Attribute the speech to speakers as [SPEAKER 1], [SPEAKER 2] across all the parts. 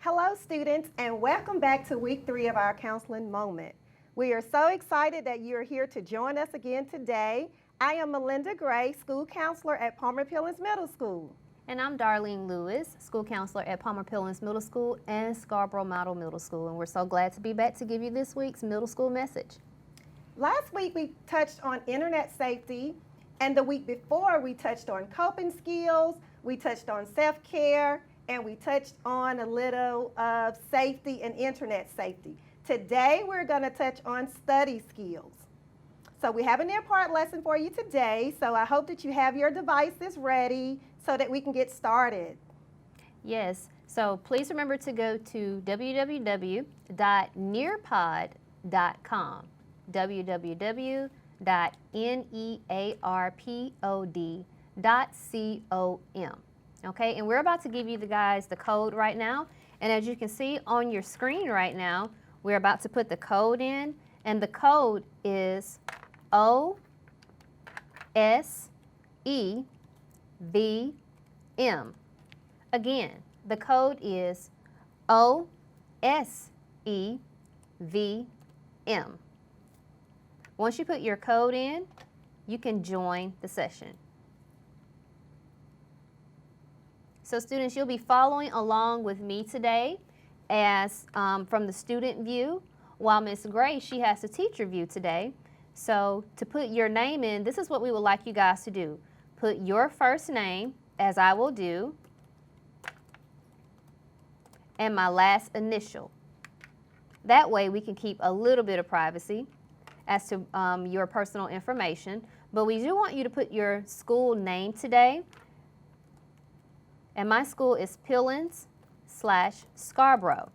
[SPEAKER 1] Hello, students, and welcome back to week 3 of our counseling moment. We are so excited that you are here to join us again today. I am Melinda Gray, school counselor at Palmer Pillins Middle School.
[SPEAKER 2] And I'm Darlene Lewis, school counselor at Palmer Pillins Middle School and Scarborough Model Middle School. And we're so glad to be back to give you this week's middle school message.
[SPEAKER 1] Last week we touched on internet safety, and the week before we touched on coping skills, we touched on self-care, and we touched on a little of safety and internet safety. Today we're going to touch on study skills. So we have a near part lesson for you today, so I hope that you have your devices ready so that we can get started.
[SPEAKER 2] Yes, so please remember to go to www.nearpod.com, www.nearpod.com. Okay, and we're about to give you guys the code right now. And as you can see on your screen right now, we're about to put the code in, and the code is OSEVM. Again, the code is OSEVM. Once you put your code in, you can join the session. So students, you'll be following along with me today as from the student view, while Ms. Gray, she has the teacher view today. So to put your name in, this is what we would like you guys to do. Put your first name, as I will do, and my last initial. That way we can keep a little bit of privacy as to your personal information, but we do want you to put your school name today. And my school is Pillins/Scarborough.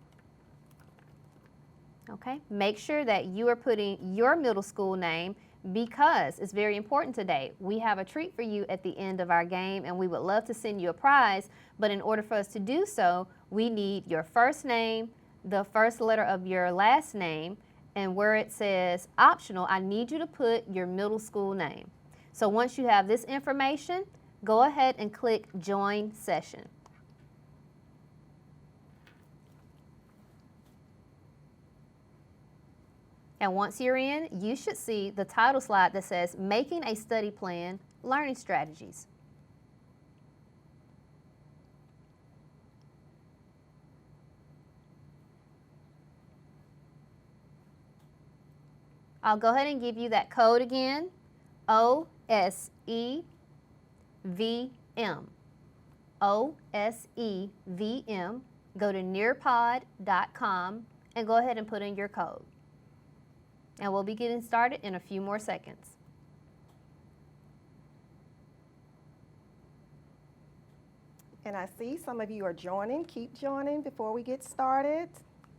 [SPEAKER 2] Okay, make sure that you are putting your middle school name because it's very important today. We have a treat for you at the end of our game and we would love to send you a prize, but in order for us to do so, we need your first name, the first letter of your last name, and where it says optional, I need you to put your middle school name. So once you have this information, go ahead and click Join Session. And once you're in, you should see the title slide that says Making a Study Plan, Learning Strategies. I'll go ahead and give you that code again, OSEVM. OSEVM. Go to nearpod.com and go ahead and put in your code. And we'll be getting started in a few more seconds.
[SPEAKER 1] And I see some of you are joining. Keep joining before we get started.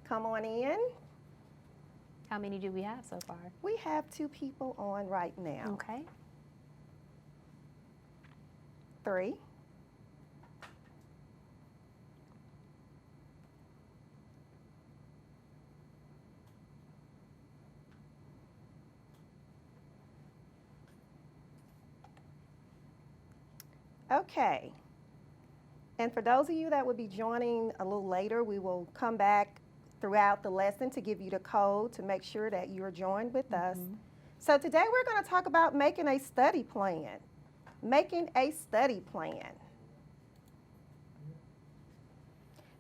[SPEAKER 1] Come on in.
[SPEAKER 2] How many do we have so far?
[SPEAKER 1] We have 2 people on right now.
[SPEAKER 2] Okay.
[SPEAKER 1] 3. Okay. And for those of you that will be joining a little later, we will come back throughout the lesson to give you the code to make sure that you are joined with us. So today we're going to talk about making a study plan. Making a study plan.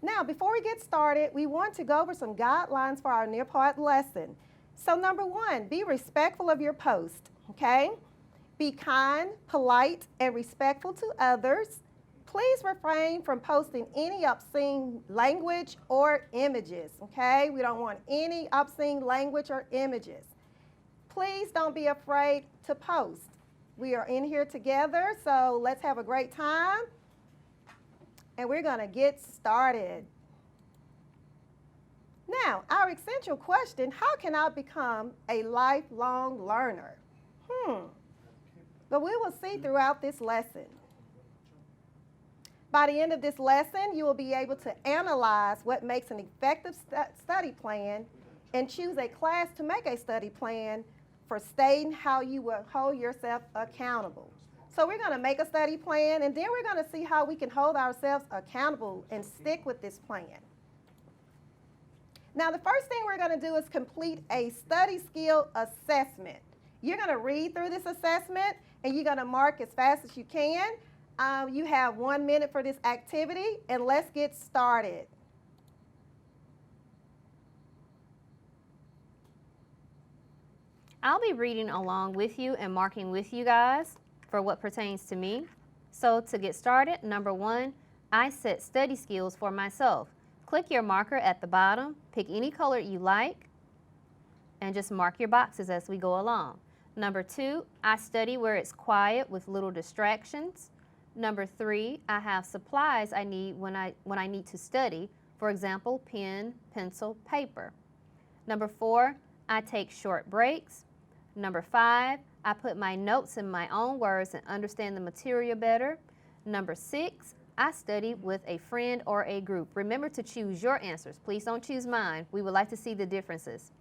[SPEAKER 1] Now, before we get started, we want to go over some guidelines for our near part lesson. So number 1, be respectful of your post, okay? Be kind, polite, and respectful to others. Please refrain from posting any obscene language or images, okay? We don't want any obscene language or images. Please don't be afraid to post. We are in here together, so let's have a great time. And we're going to get started. Now, our essential question, how can I become a lifelong learner? But we will see throughout this lesson. By the end of this lesson, you will be able to analyze what makes an effective study plan and choose a class to make a study plan for stating how you will hold yourself accountable. So we're going to make a study plan, and then we're going to see how we can hold ourselves accountable and stick with this plan. Now, the first thing we're going to do is complete a study skill assessment. You're going to read through this assessment, and you're going to mark as fast as you can. You have 1 minute for this activity, and let's get started.
[SPEAKER 2] I'll be reading along with you and marking with you guys for what pertains to me. So to get started, number 1, I set study skills for myself. Click your marker at the bottom, pick any color you like, and just mark your boxes as we go along. Number 2, I study where it's quiet with little distractions. Number 3, I have supplies I need when I need to study. For example, pen, pencil, paper. Number 4, I take short breaks. Number 5, I put my notes in my own words and understand the material better. Number 6, I study with a friend or a group. Remember to choose your answers. Please don't choose mine. We would like to see the differences.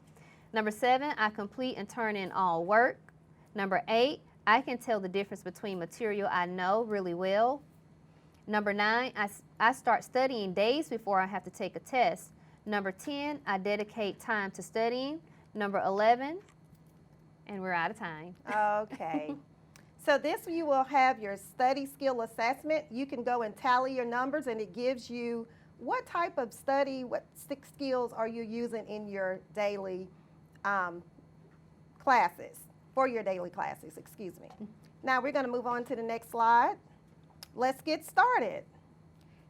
[SPEAKER 2] Number 7, I complete and turn in all work. Number 8, I can tell the difference between material I know really well. Number 9, I start studying days before I have to take a test. Number 10, I dedicate time to studying. Number 11, and we're out of time.
[SPEAKER 1] Okay. So this, you will have your study skill assessment. You can go and tally your numbers, and it gives you what type of study, what skills are you using in your daily classes, for your daily classes, excuse me. Now we're going to move on to the next slide. Let's get started.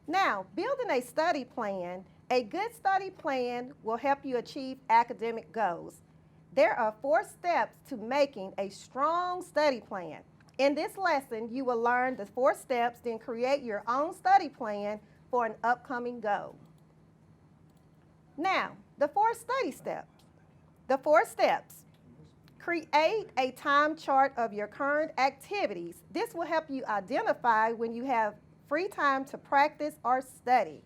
[SPEAKER 1] Now, building a study plan. A good study plan will help you achieve academic goals. There are 4 steps to making a strong study plan. In this lesson, you will learn the 4 steps, then create your own study plan for an upcoming goal. Now, the 4 study steps. The 4 steps. Create a time chart of your current activities. This will help you identify when you have free time to practice or study.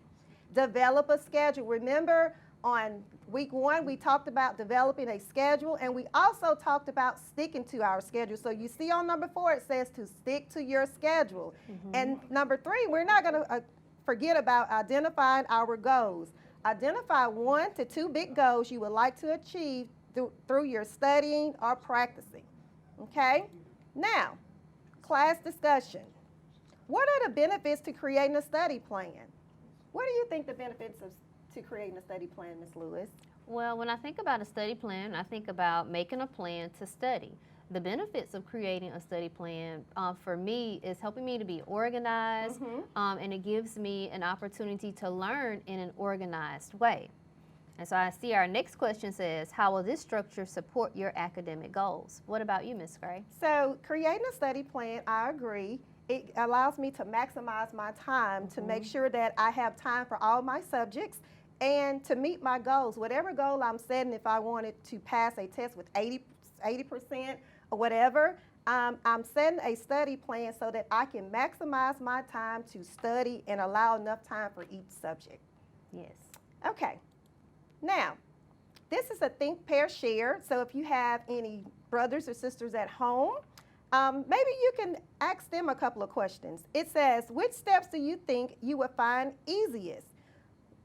[SPEAKER 1] Develop a schedule. Remember, on week 1, we talked about developing a schedule, and we also talked about sticking to our schedule. So you see on number 4, it says to stick to your schedule. And number 3, we're not going to forget about identifying our goals. Identify 1 to 2 big goals you would like to achieve through your studying or practicing. Okay? Now, class discussion. What are the benefits to creating a study plan? What do you think the benefits to creating a study plan, Ms. Lewis?
[SPEAKER 2] Well, when I think about a study plan, I think about making a plan to study. The benefits of creating a study plan for me is helping me to be organized, and it gives me an opportunity to learn in an organized way. And so I see our next question says, how will this structure support your academic goals? What about you, Ms. Gray?
[SPEAKER 1] So creating a study plan, I agree. It allows me to maximize my time to make sure that I have time for all my subjects and to meet my goals. Whatever goal I'm setting, if I wanted to pass a test with 80% or whatever, I'm setting a study plan so that I can maximize my time to study and allow enough time for each subject.
[SPEAKER 2] Yes.
[SPEAKER 1] Okay. Now, this is a think, pair, share. So if you have any brothers or sisters at home, maybe you can ask them a couple of questions. It says, which steps do you think you would find easiest?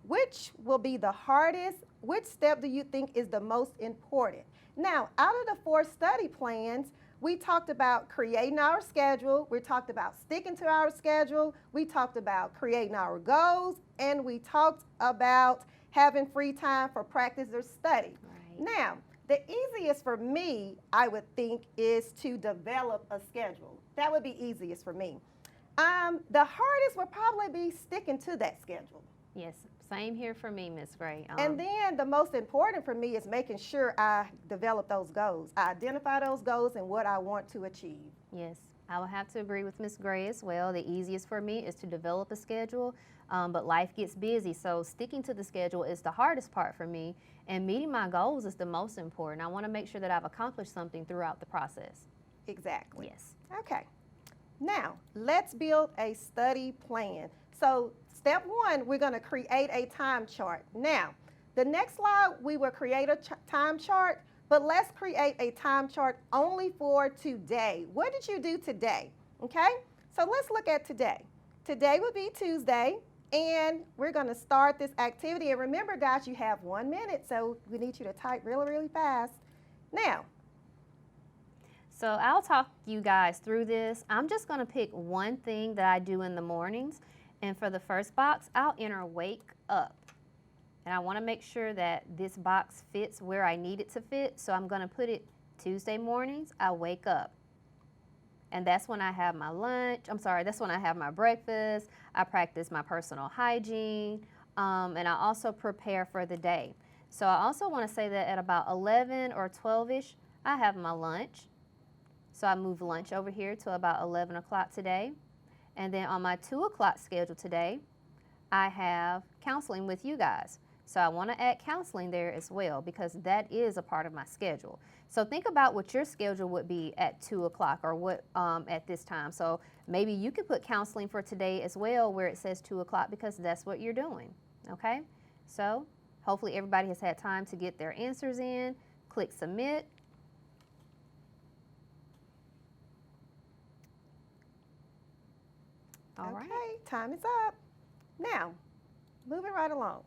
[SPEAKER 1] Which will be the hardest? Which step do you think is the most important? Now, out of the 4 study plans, we talked about creating our schedule. We talked about sticking to our schedule. We talked about creating our goals. And we talked about having free time for practice or study.
[SPEAKER 2] Right.
[SPEAKER 1] Now, the easiest for me, I would think, is to develop a schedule. That would be easiest for me. The hardest would probably be sticking to that schedule.
[SPEAKER 2] Yes, same here for me, Ms. Gray.
[SPEAKER 1] And then the most important for me is making sure I develop those goals. I identify those goals and what I want to achieve.
[SPEAKER 2] Yes, I will have to agree with Ms. Gray as well. The easiest for me is to develop a schedule, but life gets busy, so sticking to the schedule is the hardest part for me, and meeting my goals is the most important. I want to make sure that I've accomplished something throughout the process.
[SPEAKER 1] Exactly.
[SPEAKER 2] Yes.
[SPEAKER 1] Okay. Now, let's build a study plan. So step 1, we're going to create a time chart. Now, the next slide, we will create a time chart, but let's create a time chart only for today. What did you do today? Okay? So let's look at today. Today would be Tuesday. And we're going to start this activity. And remember, guys, you have 1 minute, so we need you to type really, really fast. Now,
[SPEAKER 2] So I'll talk you guys through this. I'm just going to pick one thing that I do in the mornings. And for the first box, I'll enter wake up. And I want to make sure that this box fits where I need it to fit. So I'm going to put it Tuesday mornings, I wake up. And that's when I have my lunch. That's when I have my breakfast. I practice my personal hygiene. And I also prepare for the day. So I also want to say that at about 11 or 12-ish, I have my lunch. So I move lunch over here to about 11 o'clock today. And then on my 2 o'clock schedule today, I have counseling with you guys. So I want to add counseling there as well because that is a part of my schedule. So think about what your schedule would be at 2 o'clock or what at this time. So maybe you could put counseling for today as well where it says 2 o'clock because that's what you're doing, okay? So hopefully everybody has had time to get their answers in. Click submit. All right.
[SPEAKER 1] okay, time is up. Now, moving right along.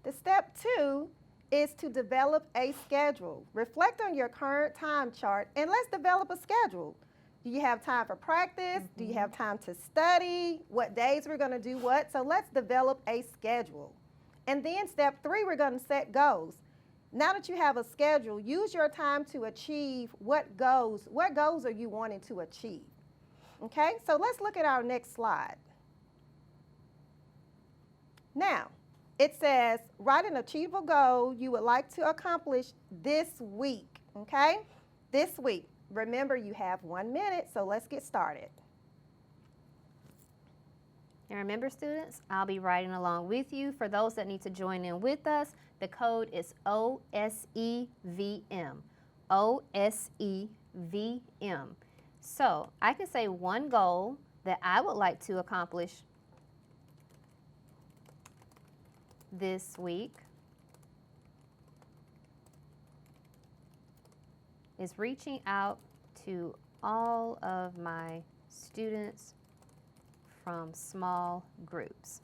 [SPEAKER 1] The step 2 is to develop a schedule. Reflect on your current time chart and let's develop a schedule. Do you have time for practice? Do you have time to study? What days we're going to do what? So let's develop a schedule. And then step 3, we're going to set goals. Now that you have a schedule, use your time to achieve what goals are you wanting to achieve? Okay, so let's look at our next slide. Now, it says, write an achievable goal you would like to accomplish this week, okay? This week. Remember, you have 1 minute, so let's get started.
[SPEAKER 2] And remember, students, I'll be writing along with you. For those that need to join in with us, the code is OSEVM. OSEVM. So I can say one goal that I would like to accomplish this week is reaching out to all of my students from small groups.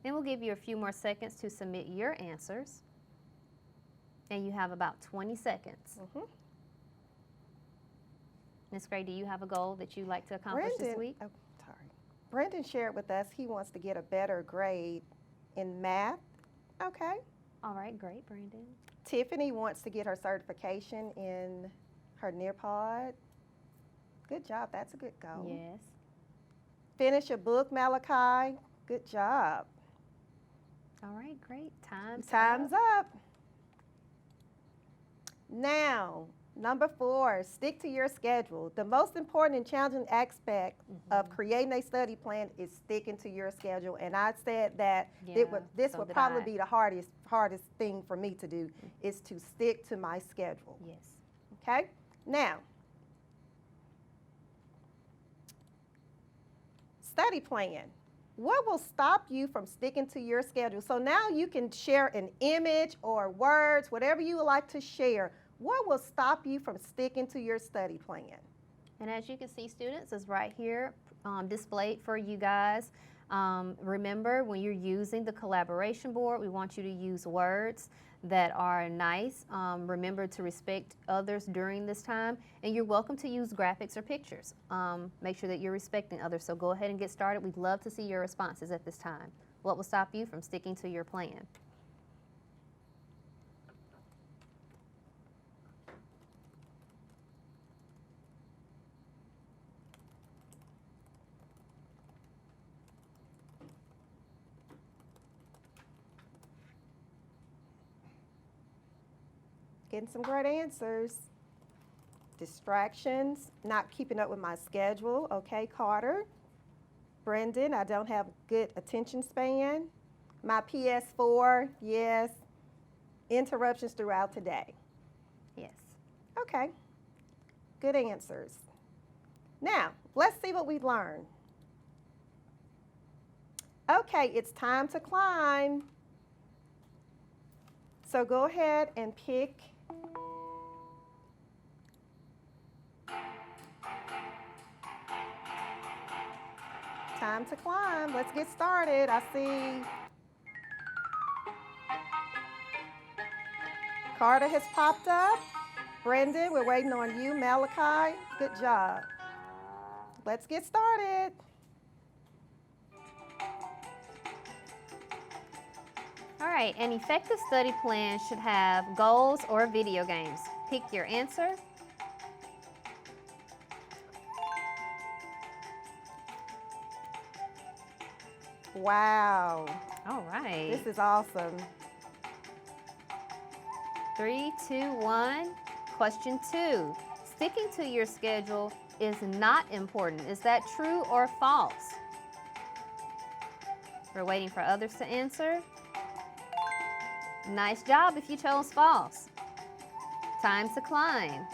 [SPEAKER 2] Then we'll give you a few more seconds to submit your answers. And you have about 20 seconds. Ms. Gray, do you have a goal that you'd like to accomplish this week?
[SPEAKER 1] Brendan shared with us he wants to get a better grade in math. Okay.
[SPEAKER 2] All right, great, Brandon.
[SPEAKER 1] Tiffany wants to get her certification in her Nearpod. Good job. That's a good goal.
[SPEAKER 2] Yes.
[SPEAKER 1] Finish a book, Malachi. Good job.
[SPEAKER 2] All right, great.
[SPEAKER 1] Time's up. Now, number 4, stick to your schedule. The most important and challenging aspect of creating a study plan is sticking to your schedule. And I said that this would probably be the hardest thing for me to do is to stick to my schedule.
[SPEAKER 2] Yes.
[SPEAKER 1] Okay? Now, study plan. What will stop you from sticking to your schedule? So now you can share an image or words, whatever you would like to share. What will stop you from sticking to your study plan?
[SPEAKER 2] And as you can see, students, is right here displayed for you guys. Remember, when you're using the collaboration board, we want you to use words that are nice. Remember to respect others during this time. And you're welcome to use graphics or pictures. Make sure that you're respecting others. So go ahead and get started. We'd love to see your responses at this time. What will stop you from sticking to your plan?
[SPEAKER 1] Getting some great answers. Distractions, not keeping up with my schedule. Okay, Carter. Brendan, I don't have good attention span. My PS4, yes. Interruptions throughout the day.
[SPEAKER 2] Yes.
[SPEAKER 1] Okay, good answers. Now, let's see what we've learned. Okay, it's time to climb. So go ahead and pick Time to climb. Let's get started. I see Carter has popped up. Brendan, we're waiting on you. Malachi, good job. Let's get started.
[SPEAKER 2] All right, an effective study plan should have goals or video games. Pick your answer.
[SPEAKER 1] Wow.
[SPEAKER 2] All right.
[SPEAKER 1] This is awesome.
[SPEAKER 2] 3, 2, 1. Question 2. Sticking to your schedule is not important. Is that true or false? We're waiting for others to answer. Nice job if you chose false. Time to climb.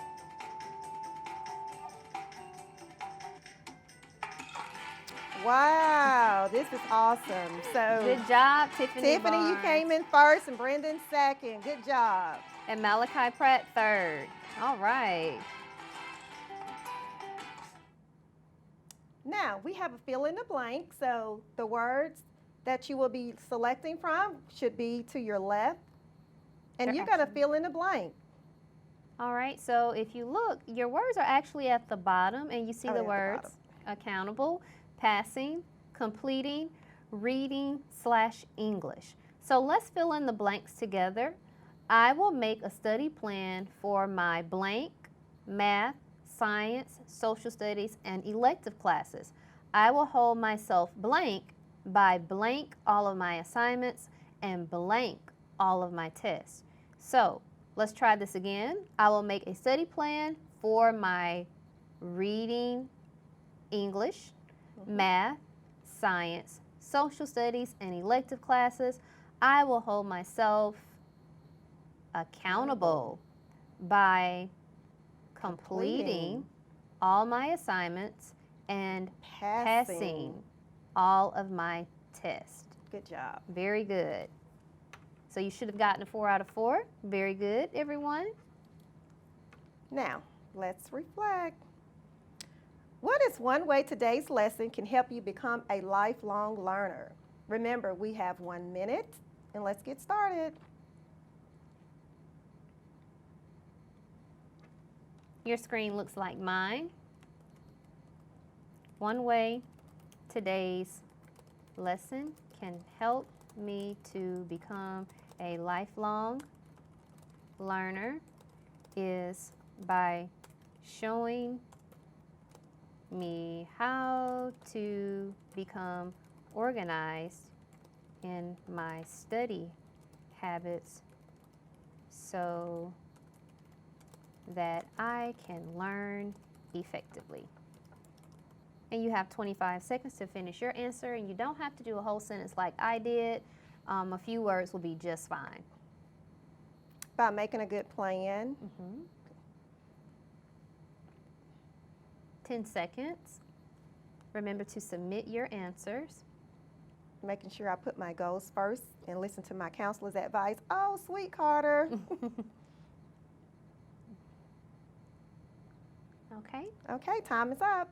[SPEAKER 1] Wow, this is awesome. So
[SPEAKER 2] Good job, Tiffany
[SPEAKER 1] Tiffany, you
[SPEAKER 2] Barnes.
[SPEAKER 1] came in first and Brendan second. Good job.
[SPEAKER 2] And Malachi Pratt third. All right.
[SPEAKER 1] Now, we have a fill in the blank, so the words that you will be selecting from should be to your left. And
[SPEAKER 2] They're
[SPEAKER 1] you got to
[SPEAKER 2] actually-
[SPEAKER 1] fill in the blank.
[SPEAKER 2] All right, so if you look, your words are actually at the bottom, and you see
[SPEAKER 1] Oh,
[SPEAKER 2] the
[SPEAKER 1] at the
[SPEAKER 2] words accountable, passing, completing, reading / English. So let's fill in the blanks together. I will make a study plan for my blank, math, science, social studies, and elective classes. I will hold myself blank by blank all of my assignments and blank all of my tests. So let's try this again. I will make a study plan for my reading, English, math, science, social studies, and elective classes. I will hold myself accountable by completing all my assignments and passing all of my tests.
[SPEAKER 1] Good job.
[SPEAKER 2] Very good. So you should have gotten a 4 out of 4. Very good, everyone.
[SPEAKER 1] Now, let's reflect. What is one way today's lesson can help you become a lifelong learner? Remember, we have 1 minute, and let's get started.
[SPEAKER 2] Your screen looks like mine. One way today's lesson can help me to become a lifelong learner is by showing me how to become organized in my study habits so that I can learn effectively. And you have 25 seconds to finish your answer, and you don't have to do a whole sentence like I did. A few words will be just fine.
[SPEAKER 1] By making a good plan.
[SPEAKER 2] 10 seconds. Remember to submit your answers.
[SPEAKER 1] Making sure I put my goals first and listen to my counselor's advice. Oh, sweet Carter.
[SPEAKER 2] Okay.
[SPEAKER 1] Okay, time is up.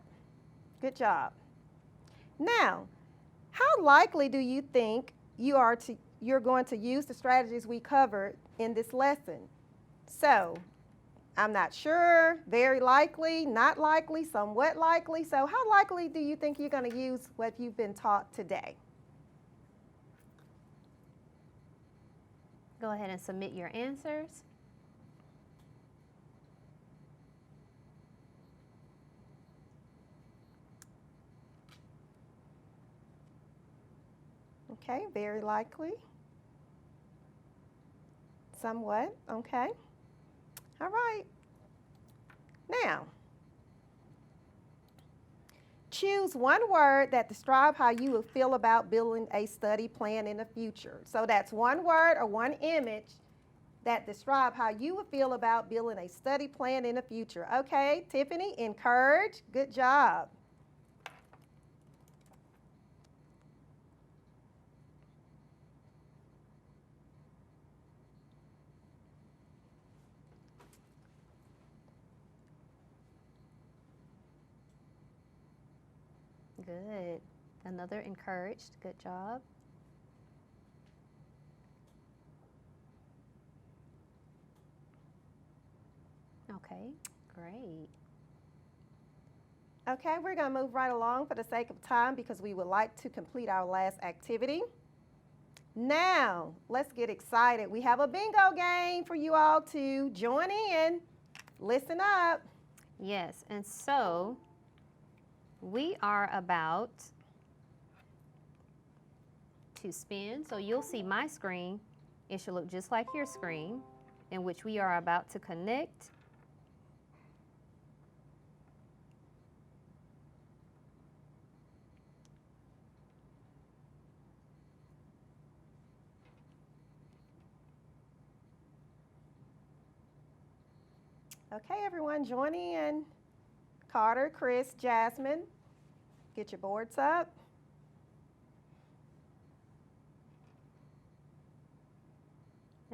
[SPEAKER 1] Good job. Now, how likely do you think you're going to use the strategies we covered in this lesson? So, I'm not sure, very likely, not likely, somewhat likely. So, how likely do you think you're going to use what you've been taught today?
[SPEAKER 2] Go ahead and submit your answers.
[SPEAKER 1] Okay, very likely. Somewhat, okay. All right. Now, choose one word that describes how you will feel about building a study plan in the future. So that's one word or one image that describe how you would feel about building a study plan in the future. Okay, Tiffany, encourage. Good job.
[SPEAKER 2] Good. Another encouraged. Good job. Okay, great.
[SPEAKER 1] Okay, we're going to move right along for the sake of time because we would like to complete our last activity. Now, let's get excited. We have a bingo game for you all to join in. Listen up.
[SPEAKER 2] Yes, and so we are about to spin. So you'll see my screen. It should look just like your screen, in which we are about to connect.
[SPEAKER 1] Okay, everyone, join in. Carter, Chris, Jasmine, get your boards up.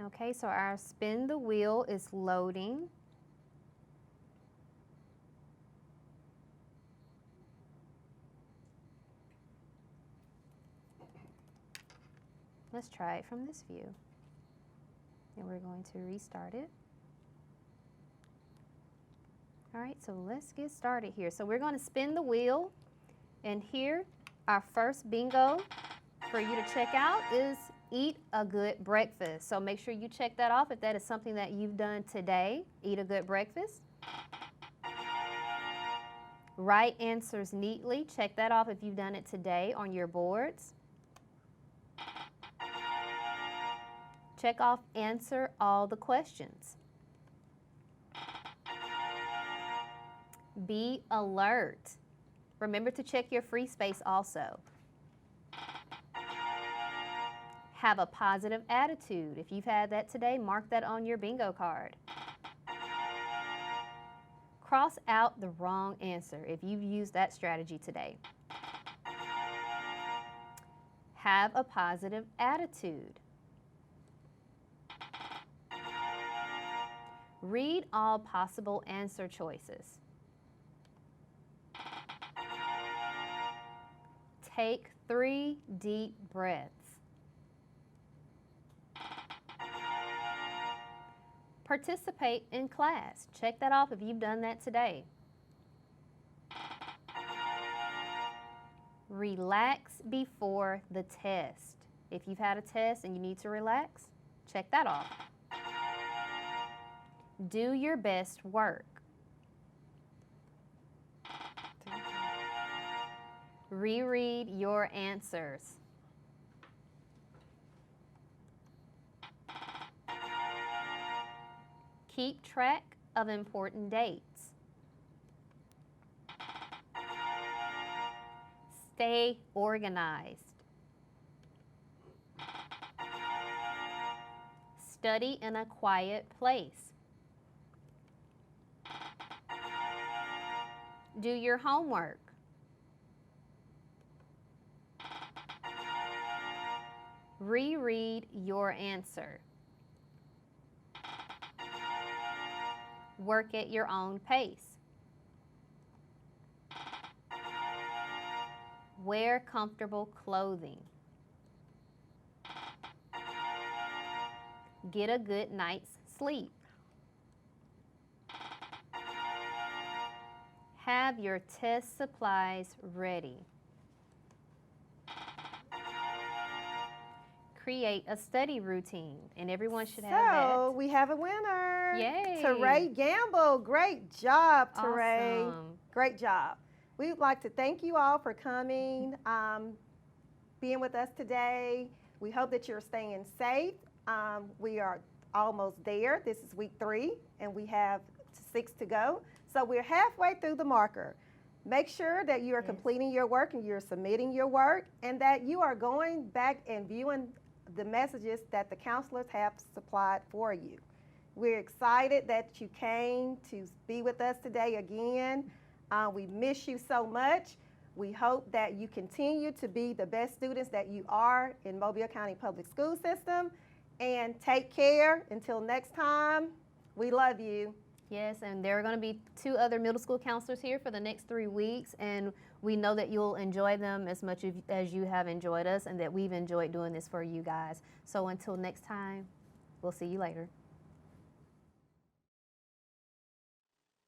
[SPEAKER 2] Okay, so our spin the wheel is loading. Let's try it from this view. And we're going to restart it. All right, so let's get started here. So we're going to spin the wheel, and here our first bingo for you to check out is eat a good breakfast. So make sure you check that off if that is something that you've done today. Eat a good breakfast. Write answers neatly. Check that off if you've done it today on your boards. Check off answer all the questions. Be alert. Remember to check your free space also. Have a positive attitude. If you've had that today, mark that on your bingo card. Cross out the wrong answer if you've used that strategy today. Have a positive attitude. Read all possible answer choices. Take 3 deep breaths. Participate in class. Check that off if you've done that today. Relax before the test. If you've had a test and you need to relax, check that off. Do your best work. Reread your answers. Keep track of important dates. Stay organized. Study in a quiet place. Do your homework. Reread your answer. Work at your own pace. Wear comfortable clothing. Get a good night's sleep. Have your test supplies ready. Create a study routine, and everyone should have that.
[SPEAKER 1] So we have a winner.
[SPEAKER 2] Yay.
[SPEAKER 1] Teray Gamble. Great job, Teray.
[SPEAKER 2] Awesome.
[SPEAKER 1] Great job. We would like to thank you all for coming, being with us today. We hope that you're staying safe. We are almost there. This is week 3, and we have 6 to go. So we're halfway through the marker. Make sure that you are completing your work and you're submitting your work, and that you are going back and viewing the messages that the counselors have supplied for you. We're excited that you came to be with us today again. We miss you so much. We hope that you continue to be the best students that you are in Mobile County Public School System. And take care. Until next time, we love you.
[SPEAKER 2] Yes, and there are going to be 2 other middle school counselors here for the next 3 weeks, and We know that you'll enjoy them as much as you have enjoyed us, and that we've enjoyed doing this for you guys. So until next time, we'll see you later.